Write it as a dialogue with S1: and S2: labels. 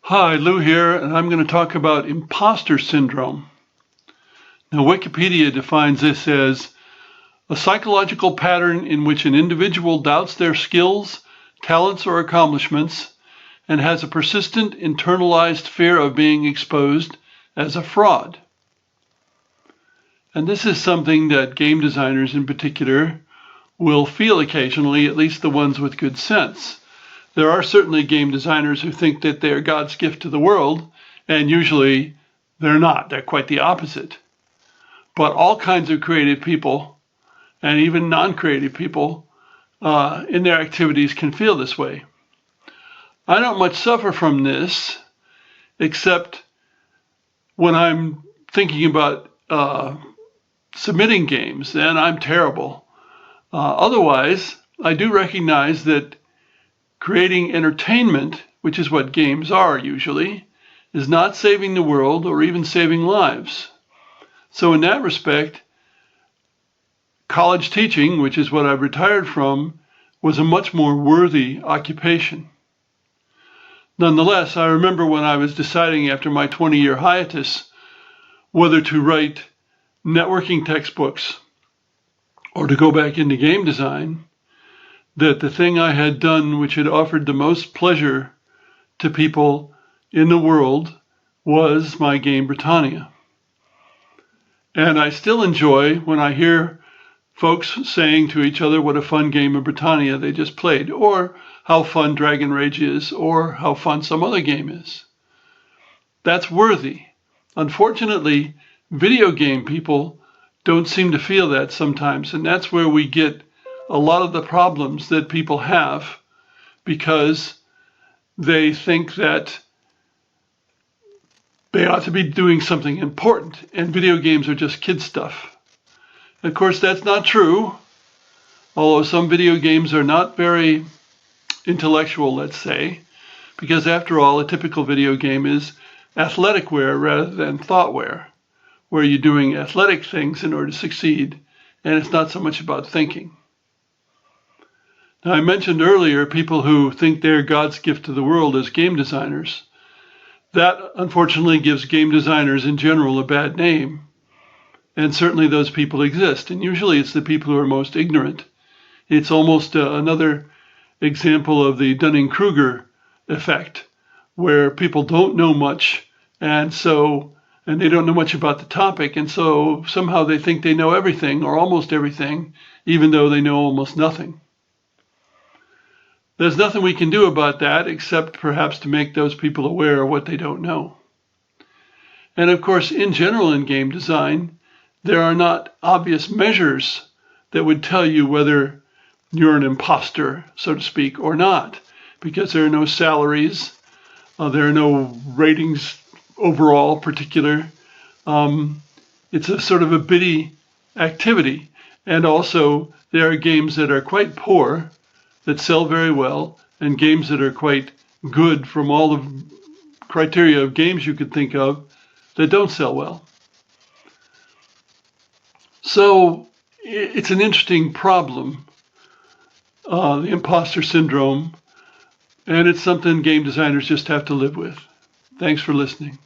S1: Hi, Lou here, and I'm going to talk about imposter syndrome. Now, Wikipedia defines this as a psychological pattern in which an individual doubts their skills, talents, or accomplishments and has a persistent internalized fear of being exposed as a fraud. And this is something that game designers in particular will feel occasionally, at least the ones with good sense. There are certainly game designers who think that they're God's gift to the world, and usually they're not. They're quite the opposite. But all kinds of creative people, and even non-creative people, in their activities can feel this way. I don't much suffer from this, except when I'm thinking about submitting games, then I'm terrible. Otherwise, I do recognize that creating entertainment, which is what games are usually, is not saving the world or even saving lives. So in that respect, college teaching, which is what I've retired from, was a much more worthy occupation. Nonetheless, I remember when I was deciding after my 20-year hiatus whether to write networking textbooks or to go back into game design, that the thing I had done which had offered the most pleasure to people in the world was my game Britannia. And I still enjoy when I hear folks saying to each other what a fun game of Britannia they just played, or how fun Dragon Rage is, or how fun some other game is. That's worthy. Unfortunately, video game people don't seem to feel that sometimes, and that's where we get a lot of the problems that people have, because they think that they ought to be doing something important, and video games are just kid stuff. Of course, that's not true, although some video games are not very intellectual, let's say, because after all, a typical video game is athleticware rather than thoughtware, where you're doing athletic things in order to succeed, and it's not so much about thinking. Now, I mentioned earlier people who think they're God's gift to the world as game designers. That, unfortunately, gives game designers in general a bad name. And certainly those people exist. And usually it's the people who are most ignorant. It's almost another example of the Dunning-Kruger effect, where people don't know much, and they don't know much about the topic, and so somehow they think they know everything or almost everything, even though they know almost nothing. There's nothing we can do about that except perhaps to make those people aware of what they don't know. And of course, in general in game design, there are not obvious measures that would tell you whether you're an imposter, so to speak, or not, because there are no salaries, there are no ratings overall particular. It's a sort of a bitty activity. And also, there are games that are quite poor, that sell very well, and games that are quite good from all the criteria of games you could think of that don't sell well. So it's an interesting problem, the imposter syndrome, and it's something game designers just have to live with. Thanks for listening.